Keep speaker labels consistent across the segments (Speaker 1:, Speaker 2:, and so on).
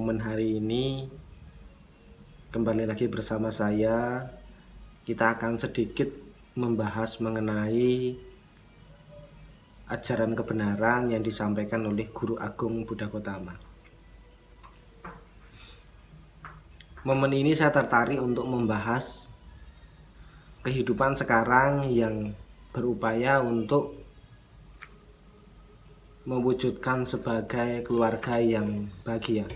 Speaker 1: momen hari ini kembali lagi bersama saya. Kita akan sedikit membahas mengenai ajaran kebenaran yang disampaikan oleh Guru Agung Buddha Gotama. Momen ini saya tertarik untuk membahas kehidupan sekarang yang berupaya untuk mewujudkan sebagai keluarga yang bahagia.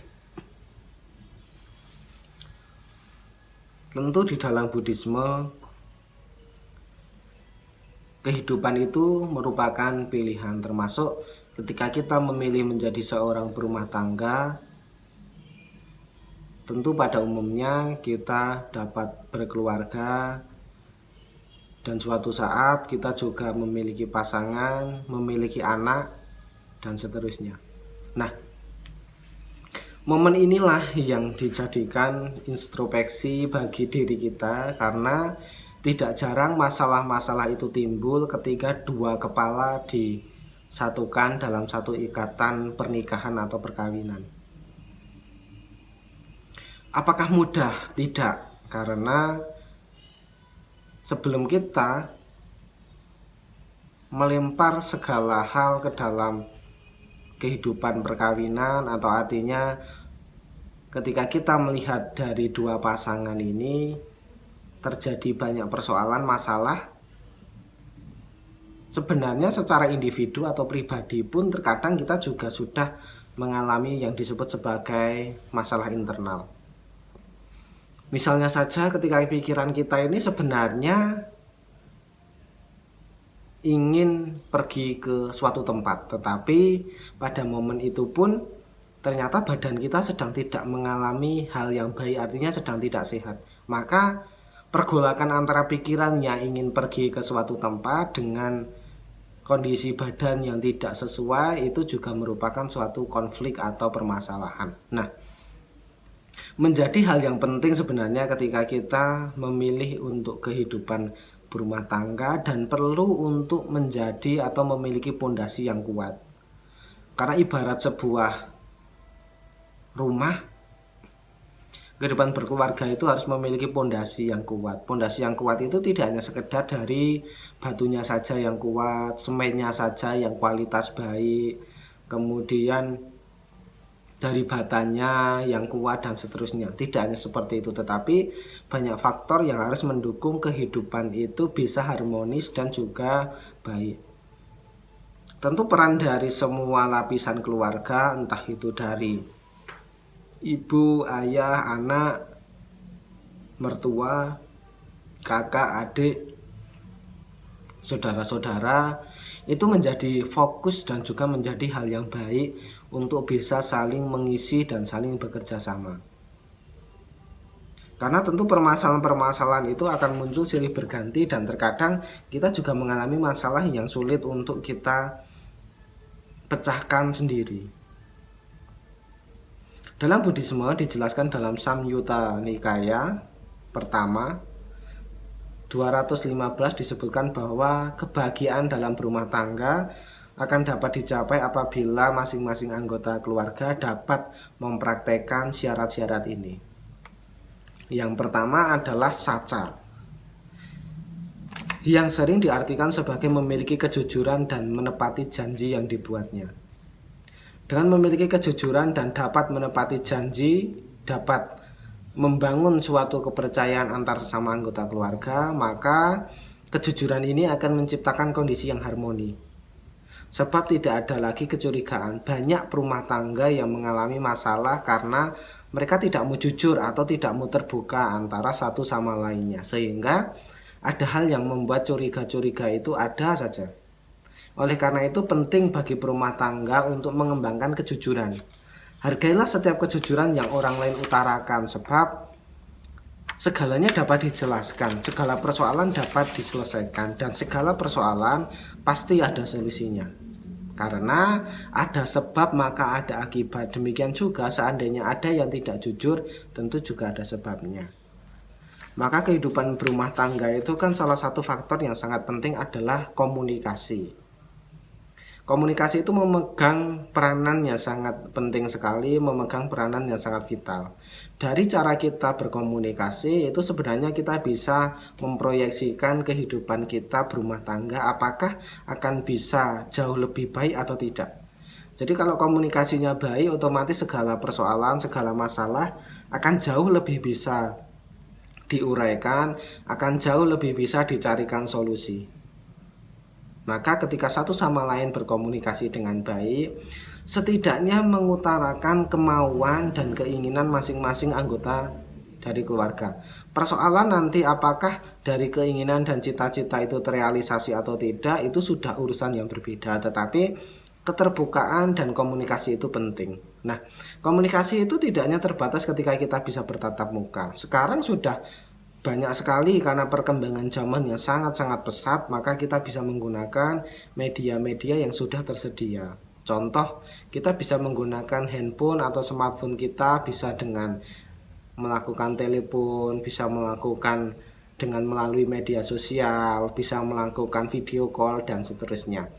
Speaker 1: Tentu di dalam Buddhisme, kehidupan itu merupakan pilihan, termasuk ketika kita memilih menjadi seorang berumah tangga. Tentu pada umumnya kita dapat berkeluarga dan suatu saat kita juga memiliki pasangan, memiliki anak, dan seterusnya. Nah, momen inilah yang dijadikan introspeksi bagi diri kita, karena tidak jarang masalah-masalah itu timbul ketika dua kepala disatukan dalam satu ikatan pernikahan atau perkawinan. Apakah mudah? Tidak, karena sebelum kita melempar segala hal ke dalam kehidupan perkawinan, atau artinya ketika kita melihat dari dua pasangan ini terjadi banyak persoalan, masalah, sebenarnya secara individu atau pribadi pun terkadang kita juga sudah mengalami yang disebut sebagai masalah internal. Misalnya saja ketika pikiran kita ini sebenarnya ingin pergi ke suatu tempat, tetapi pada momen itu pun ternyata badan kita sedang tidak mengalami hal yang baik, artinya sedang tidak sehat. Maka pergolakan antara pikiran yang ingin pergi ke suatu tempat dengan kondisi badan yang tidak sesuai itu juga merupakan suatu konflik atau permasalahan. Nah, menjadi hal yang penting sebenarnya ketika kita memilih untuk kehidupan berumah tangga dan perlu untuk menjadi atau memiliki pondasi yang kuat. Karena ibarat sebuah rumah, kehidupan berkeluarga itu harus memiliki pondasi yang kuat. Pondasi yang kuat itu tidak hanya sekedar dari batunya saja yang kuat, semennya saja yang kualitas baik, kemudian dari batanya yang kuat dan seterusnya. Tidak hanya seperti itu, tetapi banyak faktor yang harus mendukung kehidupan itu bisa harmonis dan juga baik. Tentu peran dari semua lapisan keluarga, entah itu dari ibu, ayah, anak, mertua, kakak, adik, saudara-saudara, itu menjadi fokus dan juga menjadi hal yang baik untuk bisa saling mengisi dan saling bekerja sama. Karena tentu permasalahan-permasalahan itu akan muncul silih berganti, dan terkadang kita juga mengalami masalah yang sulit untuk kita pecahkan sendiri. Dalam Buddhisme dijelaskan dalam Samyutta Nikaya pertama 215 disebutkan bahwa kebahagiaan dalam berumah tangga akan dapat dicapai apabila masing-masing anggota keluarga dapat mempraktekkan syarat-syarat ini. Yang pertama adalah saca, yang sering diartikan sebagai memiliki kejujuran dan menepati janji yang dibuatnya. Dengan memiliki kejujuran dan dapat menepati janji, dapat membangun suatu kepercayaan antar sesama anggota keluarga, maka kejujuran ini akan menciptakan kondisi yang harmoni. Sebab tidak ada lagi kecurigaan. Banyak rumah tangga yang mengalami masalah karena mereka tidak mau jujur atau tidak mau terbuka antara satu sama lainnya, sehingga ada hal yang membuat curiga-curiga itu ada saja. Oleh karena itu penting bagi berumah tangga untuk mengembangkan kejujuran. Hargailah setiap kejujuran yang orang lain utarakan, sebab segalanya dapat dijelaskan, segala persoalan dapat diselesaikan, dan segala persoalan pasti ada solusinya. Karena ada sebab maka ada akibat. Demikian juga seandainya ada yang tidak jujur, tentu juga ada sebabnya. Maka kehidupan berumah tangga itu kan salah satu faktor yang sangat penting adalah komunikasi. Komunikasi itu memegang peranan yang sangat penting sekali, memegang peranan yang sangat vital. Dari cara kita berkomunikasi itu sebenarnya kita bisa memproyeksikan kehidupan kita berumah tangga apakah akan bisa jauh lebih baik atau tidak. Jadi kalau komunikasinya baik, otomatis segala persoalan, segala masalah akan jauh lebih bisa diuraikan, akan jauh lebih bisa dicarikan solusi. Maka ketika satu sama lain berkomunikasi dengan baik, setidaknya mengutarakan kemauan dan keinginan masing-masing anggota dari keluarga. Persoalan nanti apakah dari keinginan dan cita-cita itu terrealisasi atau tidak, itu sudah urusan yang berbeda. Tetapi keterbukaan dan komunikasi itu penting. Nah, komunikasi itu tidak hanya terbatas ketika kita bisa bertatap muka. Sekarang sudah banyak sekali karena perkembangan zaman yang sangat-sangat pesat, maka kita bisa menggunakan media-media yang sudah tersedia. Contoh, kita bisa menggunakan handphone atau smartphone kita bisa dengan melakukan telepon, bisa melakukan dengan melalui media sosial, bisa melakukan video call dan seterusnya.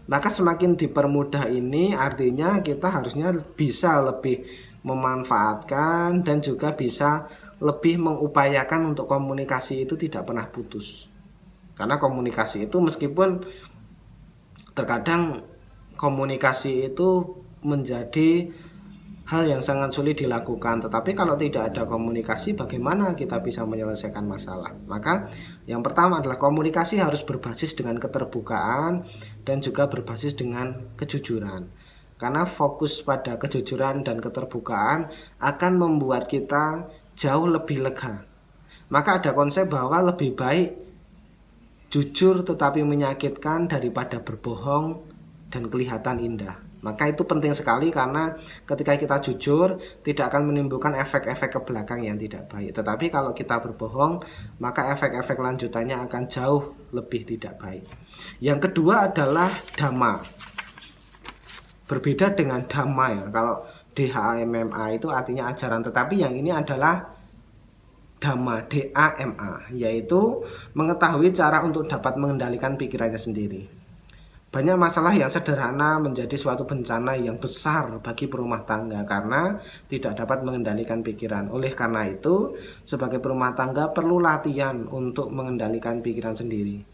Speaker 1: Maka semakin dipermudah ini artinya kita harusnya bisa lebih memanfaatkan dan juga bisa lebih mengupayakan untuk komunikasi itu tidak pernah putus. Karena komunikasi itu meskipun terkadang komunikasi itu menjadi hal yang sangat sulit dilakukan, tetapi kalau tidak ada komunikasi bagaimana kita bisa menyelesaikan masalah? Maka yang pertama adalah komunikasi harus berbasis dengan keterbukaan dan juga berbasis dengan kejujuran. Karena fokus pada kejujuran dan keterbukaan akan membuat kita jauh lebih lega. Maka ada konsep bahwa lebih baik jujur tetapi menyakitkan daripada berbohong dan kelihatan indah. Maka itu penting sekali karena ketika kita jujur tidak akan menimbulkan efek-efek ke belakang yang tidak baik. Tetapi kalau kita berbohong, maka efek-efek lanjutannya akan jauh lebih tidak baik. Yang kedua adalah dhamma. Berbeda dengan dhamma ya. Kalau DHMMA itu artinya ajaran, tetapi yang ini adalah dhamma, DAMA, yaitu mengetahui cara untuk dapat mengendalikan pikirannya sendiri. Banyak masalah yang sederhana menjadi suatu bencana yang besar bagi berumah tangga karena tidak dapat mengendalikan pikiran. Oleh karena itu, sebagai berumah tangga perlu latihan untuk mengendalikan pikiran sendiri.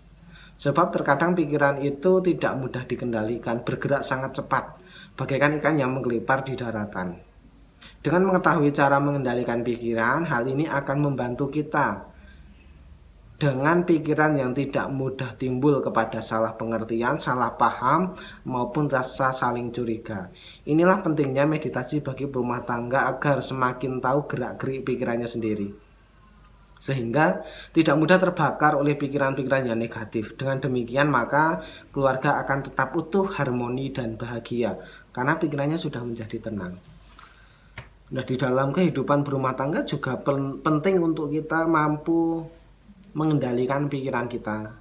Speaker 1: Sebab terkadang pikiran itu tidak mudah dikendalikan, bergerak sangat cepat, bagaikan ikan yang menggelipar di daratan. Dengan mengetahui cara mengendalikan pikiran, hal ini akan membantu kita dengan pikiran yang tidak mudah timbul kepada salah pengertian, salah paham, maupun rasa saling curiga. Inilah pentingnya meditasi bagi rumah tangga agar semakin tahu gerak-gerik pikirannya sendiri, sehingga tidak mudah terbakar oleh pikiran-pikiran yang negatif. Dengan demikian maka keluarga akan tetap utuh, harmoni, dan bahagia karena pikirannya sudah menjadi tenang. Nah, di dalam kehidupan berumah tangga juga penting untuk kita mampu mengendalikan pikiran kita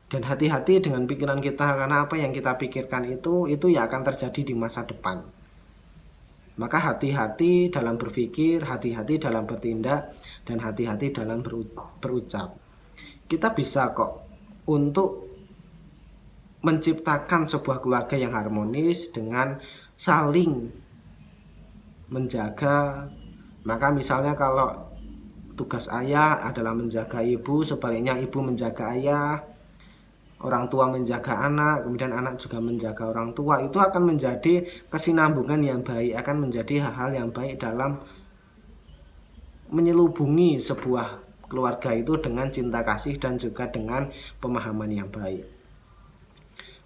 Speaker 1: dan hati-hati dengan pikiran kita, karena apa yang kita pikirkan itu ya akan terjadi di masa depan. Maka hati-hati dalam berpikir, hati-hati dalam bertindak, dan hati-hati dalam berucap. Kita bisa kok untuk menciptakan sebuah keluarga yang harmonis dengan saling menjaga. Maka misalnya kalau tugas ayah adalah menjaga ibu, sebaliknya ibu menjaga ayah, orang tua menjaga anak, kemudian anak juga menjaga orang tua. Itu akan menjadi kesinambungan yang baik, akan menjadi hal-hal yang baik dalam menyelubungi sebuah keluarga itu dengan cinta kasih dan juga dengan pemahaman yang baik.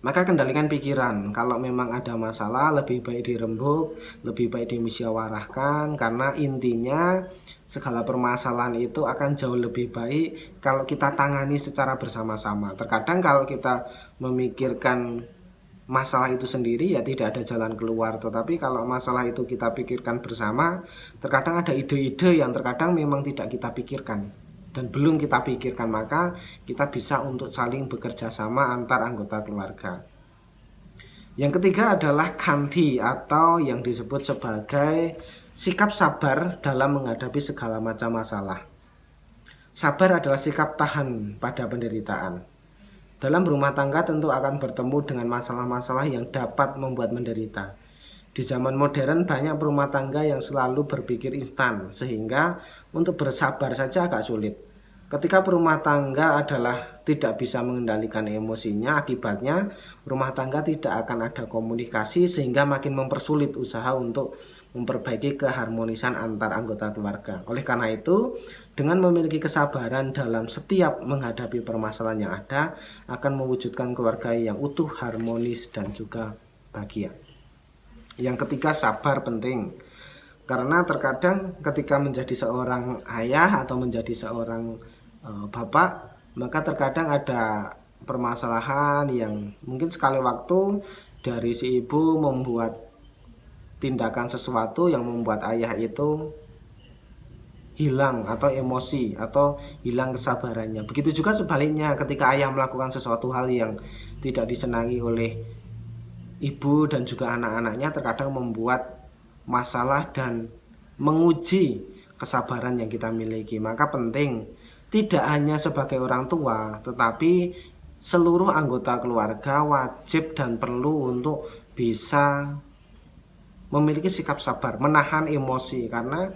Speaker 1: Maka kendalikan pikiran. Kalau memang ada masalah, lebih baik dirembuk, lebih baik dimusyawarahkan, karena intinya segala permasalahan itu akan jauh lebih baik kalau kita tangani secara bersama-sama. Terkadang kalau kita memikirkan masalah itu sendiri ya tidak ada jalan keluar. Tetapi kalau masalah itu kita pikirkan bersama, terkadang ada ide-ide yang terkadang memang tidak kita pikirkan dan belum kita pikirkan, maka kita bisa untuk saling bekerja sama antar anggota keluarga. Yang ketiga adalah khanti atau yang disebut sebagai sikap sabar dalam menghadapi segala macam masalah. Sabar adalah sikap tahan pada penderitaan. Dalam berumah tangga tentu akan bertemu dengan masalah-masalah yang dapat membuat menderita. Di zaman modern banyak rumah tangga yang selalu berpikir instan, sehingga untuk bersabar saja agak sulit. Ketika berumah tangga adalah tidak bisa mengendalikan emosinya, akibatnya rumah tangga tidak akan ada komunikasi sehingga makin mempersulit usaha untuk memperbaiki keharmonisan antar anggota keluarga. Oleh karena itu, dengan memiliki kesabaran dalam setiap menghadapi permasalahan yang ada, akan mewujudkan keluarga yang utuh, harmonis, dan juga bahagia. Yang ketiga, sabar penting. Karena terkadang ketika menjadi seorang ayah atau menjadi seorang bapak, maka terkadang ada permasalahan yang mungkin sekali waktu dari si ibu membuat tindakan sesuatu yang membuat ayah itu hilang atau emosi atau hilang kesabarannya. Begitu juga sebaliknya, ketika ayah melakukan sesuatu hal yang tidak disenangi oleh ibu dan juga anak-anaknya, terkadang membuat masalah dan menguji kesabaran yang kita miliki. Maka penting tidak hanya sebagai orang tua, tetapi seluruh anggota keluarga wajib dan perlu untuk bisa memiliki sikap sabar, menahan emosi. Karena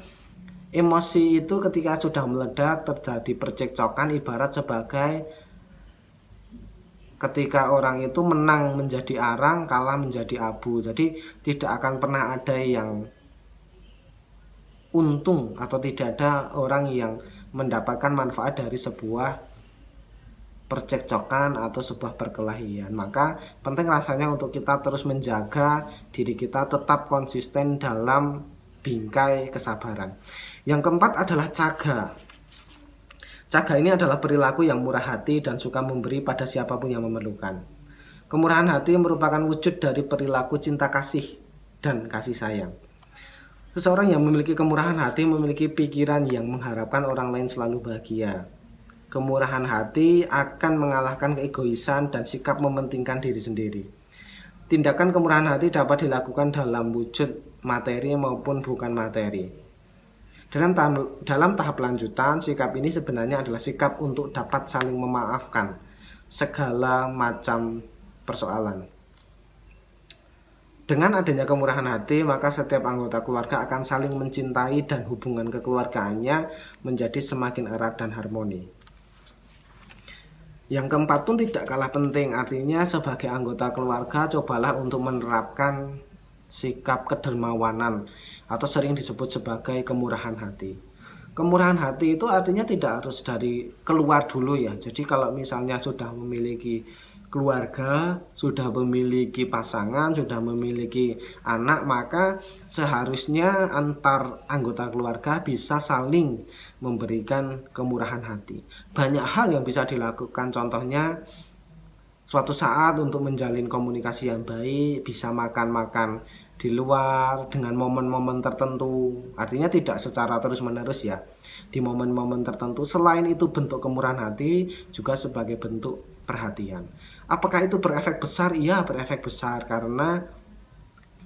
Speaker 1: emosi itu ketika sudah meledak terjadi percekcokan, ibarat sebagai ketika orang itu menang menjadi arang, kalah menjadi abu. Jadi tidak akan pernah ada yang untung atau tidak ada orang yang mendapatkan manfaat dari sebuah percekcokan atau sebuah perkelahian. Maka penting rasanya untuk kita terus menjaga diri kita tetap konsisten dalam bingkai kesabaran. Yang keempat adalah caga. Caga ini adalah perilaku yang murah hati dan suka memberi pada siapapun yang memerlukan. Kemurahan hati merupakan wujud dari perilaku cinta kasih dan kasih sayang. Seseorang yang memiliki kemurahan hati memiliki pikiran yang mengharapkan orang lain selalu bahagia. Kemurahan hati akan mengalahkan keegoisan dan sikap mementingkan diri sendiri. Tindakan kemurahan hati dapat dilakukan dalam wujud materi maupun bukan materi. Dalam tahap lanjutan, sikap ini sebenarnya adalah sikap untuk dapat saling memaafkan segala macam persoalan. Dengan adanya kemurahan hati, maka setiap anggota keluarga akan saling mencintai dan hubungan kekeluargaannya menjadi semakin erat dan harmoni. Yang keempat pun tidak kalah penting, artinya sebagai anggota keluarga cobalah untuk menerapkan sikap kedermawanan atau sering disebut sebagai kemurahan hati. Kemurahan hati itu artinya tidak harus dari keluar dulu ya. Jadi kalau misalnya sudah memiliki keluarga, sudah memiliki pasangan, sudah memiliki anak, maka seharusnya antar anggota keluarga bisa saling memberikan kemurahan hati. Banyak hal yang bisa dilakukan, contohnya suatu saat untuk menjalin komunikasi yang baik, bisa makan-makan di luar dengan momen-momen tertentu. Artinya tidak secara terus-menerus ya. Di momen-momen tertentu, selain itu bentuk kemurahan hati juga sebagai bentuk perhatian. Apakah itu berefek besar? Iya, berefek besar, karena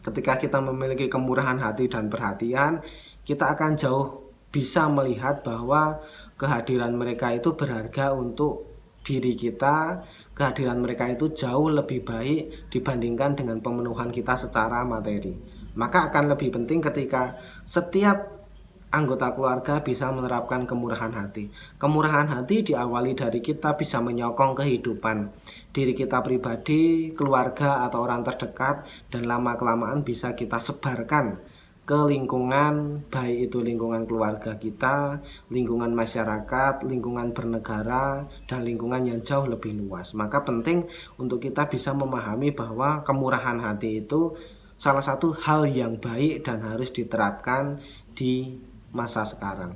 Speaker 1: ketika kita memiliki kemurahan hati dan perhatian, kita akan jauh bisa melihat bahwa kehadiran mereka itu berharga untuk diri kita. Kehadiran mereka itu jauh lebih baik dibandingkan dengan pemenuhan kita secara materi. Maka akan lebih penting ketika setiap anggota keluarga bisa menerapkan kemurahan hati. Kemurahan hati diawali dari kita bisa menyokong kehidupan diri kita pribadi, keluarga atau orang terdekat, dan lama-kelamaan bisa kita sebarkan ke lingkungan, baik itu lingkungan keluarga kita, lingkungan masyarakat, lingkungan bernegara, dan lingkungan yang jauh lebih luas. Maka penting untuk kita bisa memahami bahwa kemurahan hati itu salah satu hal yang baik dan harus diterapkan di masa sekarang.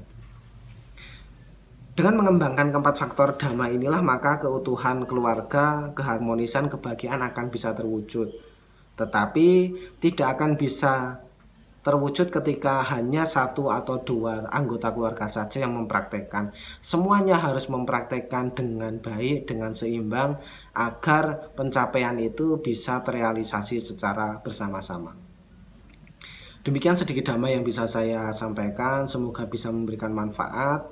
Speaker 1: Dengan mengembangkan keempat faktor dhamma inilah, maka keutuhan keluarga, keharmonisan, kebahagiaan akan bisa terwujud. Tetapi tidak akan bisa terwujud ketika hanya satu atau dua anggota keluarga saja yang mempraktekkan. Semuanya harus mempraktekkan dengan baik, dengan seimbang, agar pencapaian itu bisa terrealisasi secara bersama-sama. Demikian sedikit dhamma yang bisa saya sampaikan, semoga bisa memberikan manfaat.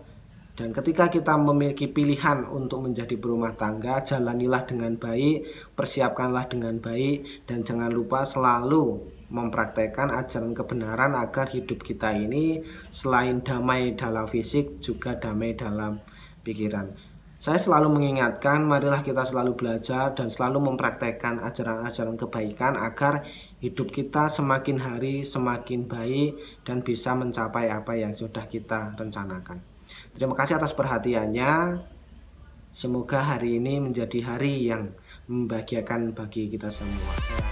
Speaker 1: Dan ketika kita memiliki pilihan untuk menjadi berumah tangga, jalanilah dengan baik, persiapkanlah dengan baik, dan jangan lupa selalu mempraktekkan ajaran kebenaran agar hidup kita ini selain damai dalam fisik juga damai dalam pikiran. Saya selalu mengingatkan, marilah kita selalu belajar dan selalu mempraktekkan ajaran-ajaran kebaikan agar hidup kita semakin hari semakin baik dan bisa mencapai apa yang sudah kita rencanakan. Terima kasih atas perhatiannya. Semoga hari ini menjadi hari yang membahagiakan bagi kita semua.